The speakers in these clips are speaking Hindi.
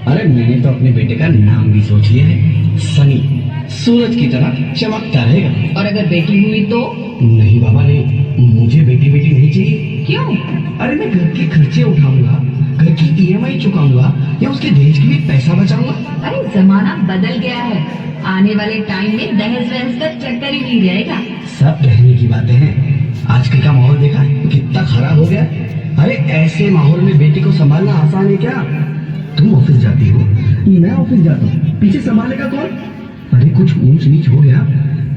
अरे मैंने तो अपने बेटे का नाम भी सोच लिया है, सनी। सूरज की तरह चमकता रहेगा। और अगर बेटी हुई तो? नहीं बाबा नहीं, मुझे बेटी बेटी नहीं चाहिए। क्यों? अरे मैं घर के खर्चे उठाऊंगा, घर की ईएमआई चुकाऊंगा या उसके दहेज के लिए पैसा बचाऊंगा। अरे जमाना बदल गया है, आने वाले टाइम में दहेज वहेज का चक्कर ही नहीं रहेगा। सब कहने की बातें हैं, आजकल का माहौल देखा कितना खराब हो गया। अरे ऐसे माहौल में बेटी को संभालना आसान है क्या? तुम ऑफिस जाती हो, मैं ऑफिस जाता हूँ, पीछे संभालेगा कौन? अरे कुछ ऊंच नीच हो गया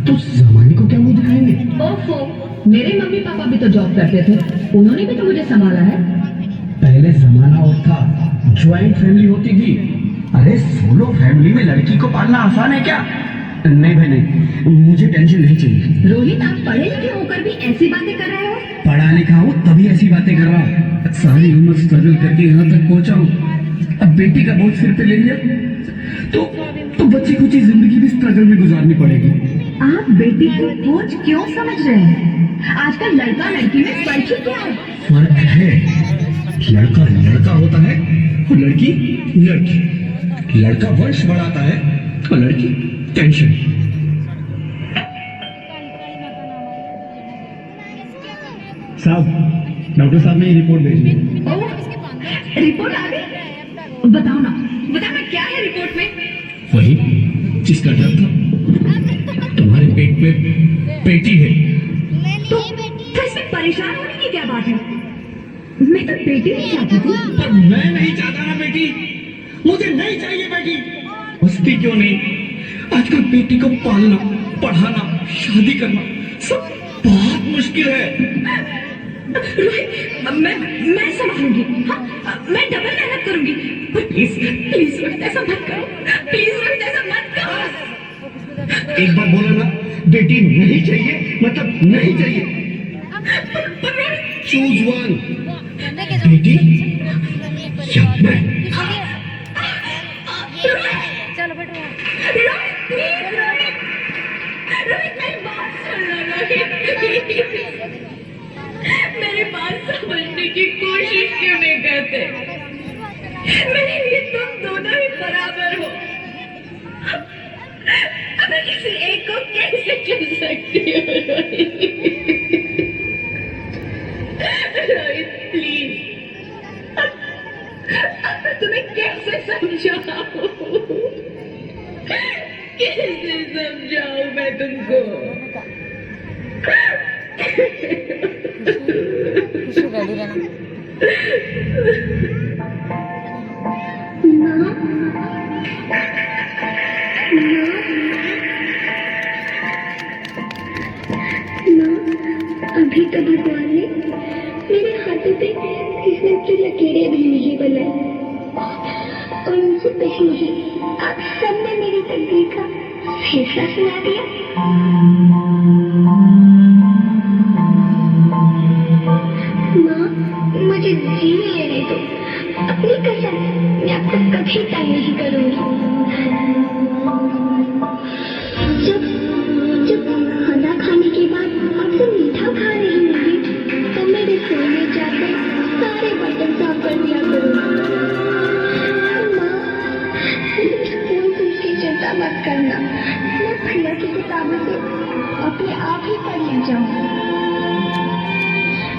तो जमाने को क्या मुंह दिखाएंगे? ओफो, मेरे मम्मी पापा भी तो जॉब करते थे, उन्होंने भी तो मुझे संभाला है। पहले जमाना और था, ज्वाइंट फैमिली होती थी। अरे सोलो फैमिली में लड़की को पालना आसान है क्या? नहीं भाई नहीं, मुझे टेंशन नहीं चाहिए। रोहित, आप पढ़े लिखे होकर भी ऐसी बातें कर रहे हो? पढ़ा लिखा हूँ तभी ऐसी बातें कर रहा हूँ। सारी उम्र स्ट्रगल करके यहाँ तक पहुँचा हूँ, अब बेटी का बोझ सिर पे ले लिया तो बच्ची कुछ जिंदगी भी स्ट्रगल में गुजारनी पड़ेगी। आप बेटी को बोझ क्यों समझ रहे हैं? आजकल लड़का लड़की में फर्क ही क्या है? फर्क है, लड़का लड़का होता है और लड़की लड़की। लड़का वंश बढ़ाता है और लड़की टेंशन। साहब, डॉक्टर साहब ने रिपोर्ट भेजी है। रिपोर्ट आ गई? बताओ ना क्या है रिपोर्ट में? वही जिसका डर था, तुम्हारे पेट में बेटी है। तो इसमें परेशान होने की क्या बात है? मैं तो बेटी नहीं चाहती थी। पर मैं नहीं चाहता ना बेटी, मुझे नहीं चाहिए बेटी। बसती क्यों नहीं? आजकल बेटी को पालना, पढ़ाना, शादी करना सब बहुत मुश्किल है। रोहित, मैं संभालूंगी। हाँ, मैं डबल मेहनत करूंगी। पर प्लीज प्लीज रोहित ऐसा मत करो, प्लीज रोहित ऐसा मत करो। एक बार बोला ना, बेटी नहीं चाहिए मतलब नहीं चाहिए। चूज वन, बेटी या मैं। चलो बेटा। रोहित प्लीज, रोहित मेरी बात सुन लो रोहित। मेरी बात समझने की कोशिश क्यों नहीं करते? मेरे लिए तुम दोनों ही बराबर हो। अब मैं किसी एक को कैसे चुन सकती हूँ रोहित प्लीज। अब मैं तुम्हें कैसे समझाऊं? कैसे समझाऊं मैं तुमको? खुशी रेडी रहना। अभी तो भगवान ने मेरे हाथों पे किस्मत की लकीरें भी नहीं बनाई, और उनसे पहले ही आप सबने मेरी तकदीर का फैसला सुना दिया। माँ, मुझे जीने लेने दो। अपनी कसम, मैं आपको कभी तंग नहीं करूंगी। जब खाना खाने के बाद आपसे मीठा खा रही होंगी तो मैं रसोई में जाकर सारे बर्तन साफ कर दिया करूंगी। माँ, कोई की चिंता मत करना, मैं प्रिया की किताबों से अपने आप ही पढ़ ले जाऊंगी।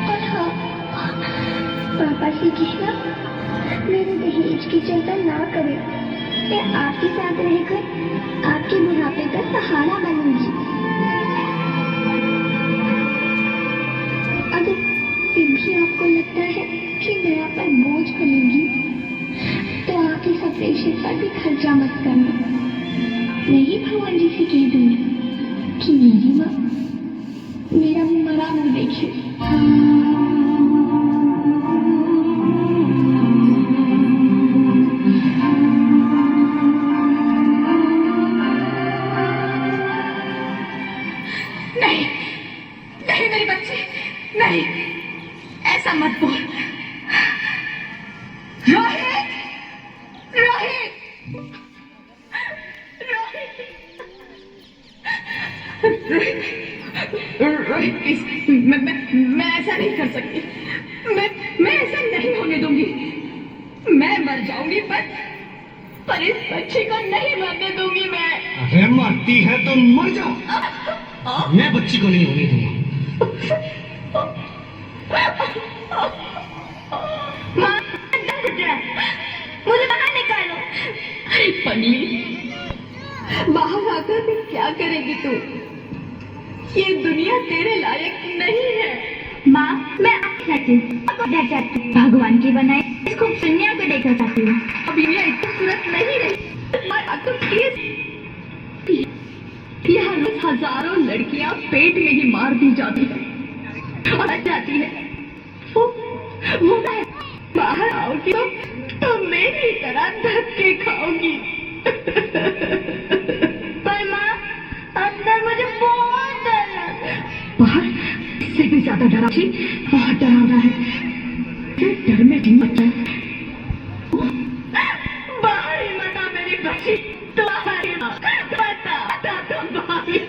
और हाँ, पापा से कहना मेरे दहेज की चिंता ना करें, मैं आपके साथ रहकर आपके बुढ़ापे का सहारा बनूंगी। अगर फिर भी आपको लगता है कि मैं आप पर बोझ बनूंगी तो आप इस ऑपरेशन पर भी खर्चा मत करना। मैं ही भगवान जी से कह दूंगी कि मेरी माँ मेरा मरा मुंह देखिए। नहीं मेरी बच्ची, नहीं, ऐसा मत बोल। रोहित, रोहित, रोहित प्लीज, मैं ऐसा नहीं कर सकती। मैं ऐसा नहीं होने दूंगी। मैं मर जाऊंगी पर इस बच्चे को नहीं मरने दूंगी मैं। अरे मरती है तो मर जाओ, मैं बच्ची को नहीं होने दूंगा। माँ, मुझे बाहर निकालो। अरे पगली, बाहर आकर भी क्या करेगी तू? ये दुनिया तेरे लायक नहीं है। माँ, मैं डर जाती हूँ। भगवान की बनाई इस खूबसूरतियों को देखना चाहती हूँ। अब ये इतनी खूबसूरत नहीं रही। और अब तो यहाँ रोज हजारों लड़कियां पेट में ही मार दी जाती है और जाती है। वो बाहर आओगी तो मेरी तरह धक्के खाओगी। पर माँ, अंदर मुझे बहुत डर लग रहा है। बाहर इससे भी ज्यादा डरा, बहुत डरावना है। डर में हिम्मत है। बाहर ही मत आ मेरी बच्ची, तो बाहर ही मत बता तो बाहर ही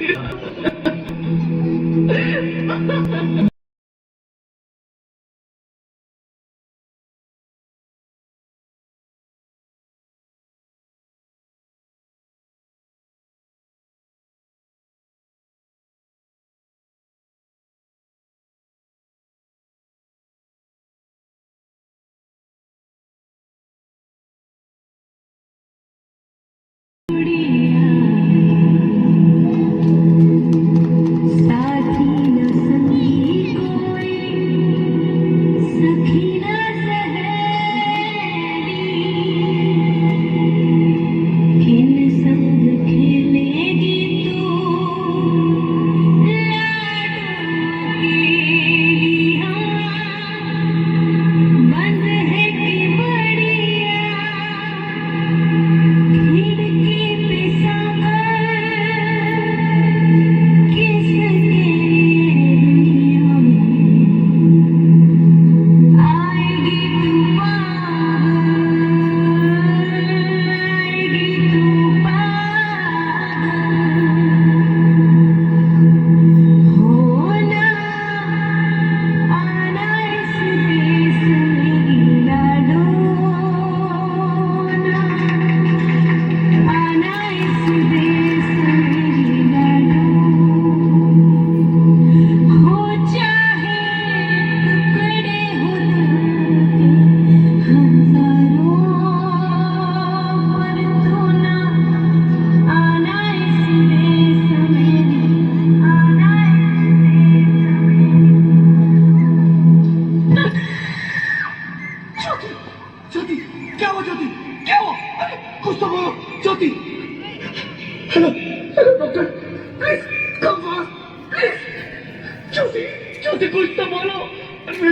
ज्योति कुछ तो बोलो,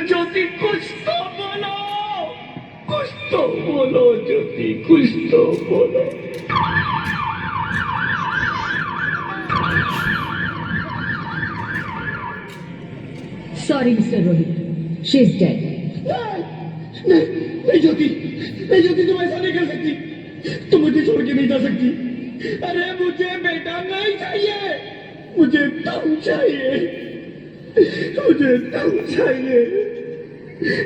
ज्योति कुछ तो बोलो, कुछ तो बोलो ज्योति, कुछ तो बोलो। Sorry, Mr. Rohit. She's dead. नहीं ज्योति, नहीं ज्योति, तुम ऐसा नहीं कर सकती, तुम मुझे छोड़ के नहीं जा सकती। अरे मुझे बेटा नहीं चाहिए, मुझे तुम चाहिए, मुझे तुम चाहिए।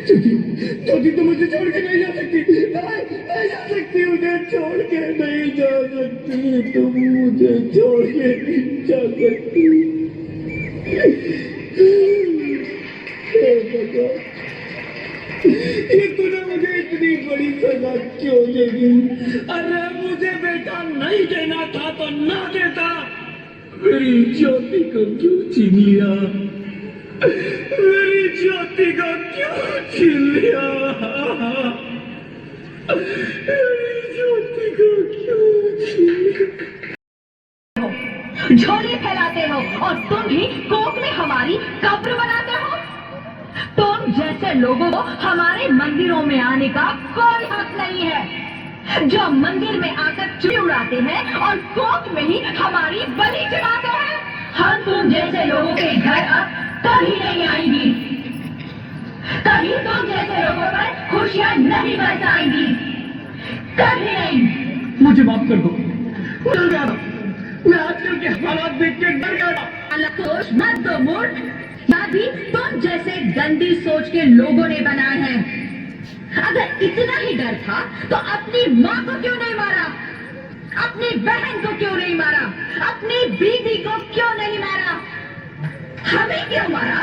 ज्योति, ज्योति तुम मुझे छोड़ के नहीं जा सकती, नहीं जा सकती, मुझे छोड़ के नहीं जा सकती, तुम मुझे छोड़ के नहीं जा सकती। ये तूने मुझे इतनी बड़ी सजा क्यों दे दी? अरे मुझे बेटा नहीं देना था तो ना देता, मेरी ज्योति को क्यों छीन लिया, मेरी ज्योति को क्यों छीन लिया, मेरी ज्योति को क्यों छीन लिया? झोली फैलाते हो और तुम भी कोक में हमारी कब्र बनाते हो। तुम जैसे लोगों को हमारे मंदिरों में आने का कोई हक नहीं है, जो मंदिर में आकर चुरी उड़ाते हैं और कोक में ही हमारी बलि चढ़ाते हैं। हम तुम जैसे लोगों के घर अब कभी नहीं आएंगी, कभी तुम जैसे लोगों पर खुशियां नहीं बरसाएंगी, कभी नहीं। मुझे माफ कर दो, डर गया था, मैं आजकल के हालात देख के डर गया था। अलग सोच मत दो मूर्ख, या भी तुम जैसे गंदी सोच के लोगों ने बनाए हैं। अगर इतना ही डर था तो अपनी माँ को क्यों नहीं मारा? अपनी बहन को क्यों नहीं मारा? अपनी बीवी को क्यों नहीं मारा? हमें क्यों मारा?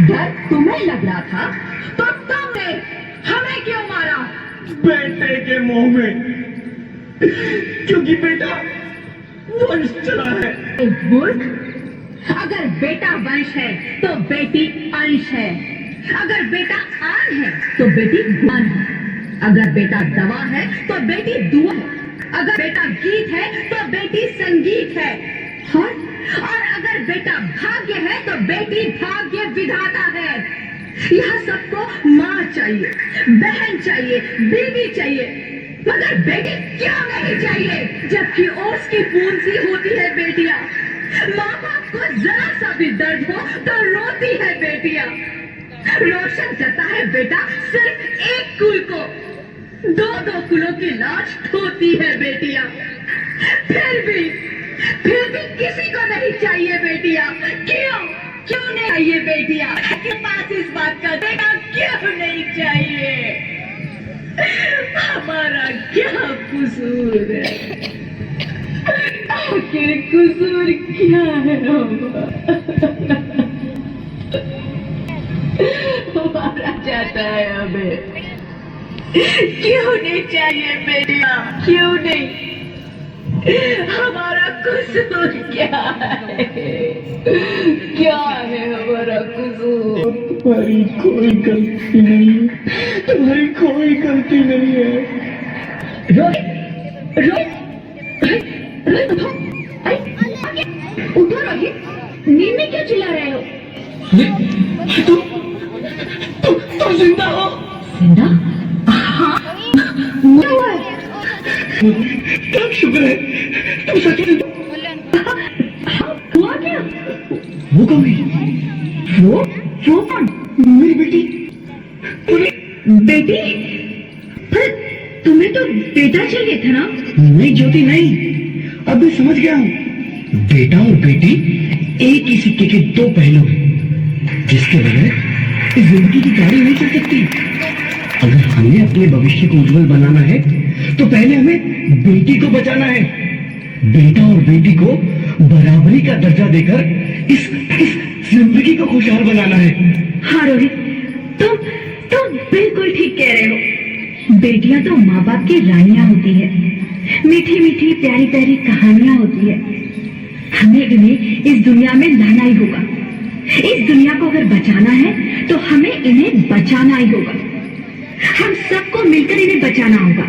डर तुम्हें लग रहा था तो तुमने हमें क्यों मारा? बेटे के मुंह में, क्योंकि बेटा वंश चला है। मूर्ख, अगर बेटा वंश है तो बेटी अंश है। अगर बेटा आन है तो बेटी ज्ञान है। अगर बेटा दवा है तो बेटी दुआ है। अगर बेटा गीत है तो बेटी संगीत है। और अगर बेटा भाग्य है तो बेटी भाग्य विधाता है। यहाँ सबको माँ चाहिए, बहन चाहिए, बीवी चाहिए, मगर बेटी क्यों नहीं चाहिए? जबकि ओस की पूंछ सी होती है बेटियां। माँ बाप को जरा सा भी दर्द हो तो रोती है बेटियां। रोशन करता है बेटा सिर्फ एक कुल को, दो दो कुलों की लाश ढोती है बेटियां। फिर भी किसी को नहीं चाहिए बेटियां। क्यों नहीं चाहिए बेटियां? के पास इस बात का बेटा क्यों नहीं चाहिए? हमारा क्या कसूर है? आखिर कसूर क्या है हमारा चाहता है हमें? क्यों नहीं चाहिए बेटियां? क्यों नहीं? हमारा कसूर क्या है? क्या है हमारा कसूर? तुम्हारी कोई गलती नहीं है, तुम्हारी कोई गलती नहीं है। रोहित, उठो रोहित, नींद में क्यों चिल्ला रहे हो? तुम जिंदा हो? जिंदा? हाँ, मरा हुआ है। क्या शुक्र है, तुम सच में हुआ क्या? वो कौन है? वो कौन? मेरी बेटी। बेटी? पर तुम्हें तो बेटा चाहिए था ना? नहीं ज्योति नहीं, अब मैं समझ गया हूँ। बेटा और बेटी एक ही सिक्के के दो पहलू हैं, जिसके बगैर इस जिंदगी की गाड़ी नहीं चल सकती। अगर हमें अपने भविष्य को उज्जवल बनाना है तो पहले हमें बेटी को बचाना है। बेटा और बेटी को बराबरी का दर्जा देकर इस जिंदगी को खुशहाल बनाना है। हाँ रोहित, तुम बिल्कुल ठीक कह रहे हो। बेटियां तो माँ बाप की रानियां होती है, मीठी मीठी प्यारी प्यारी कहानियां होती है। हमें इन्हें इस दुनिया में लाना ही होगा। इस दुनिया को अगर बचाना है तो हमें इन्हें बचाना ही होगा। हम सबको मिलकर इन्हें बचाना होगा।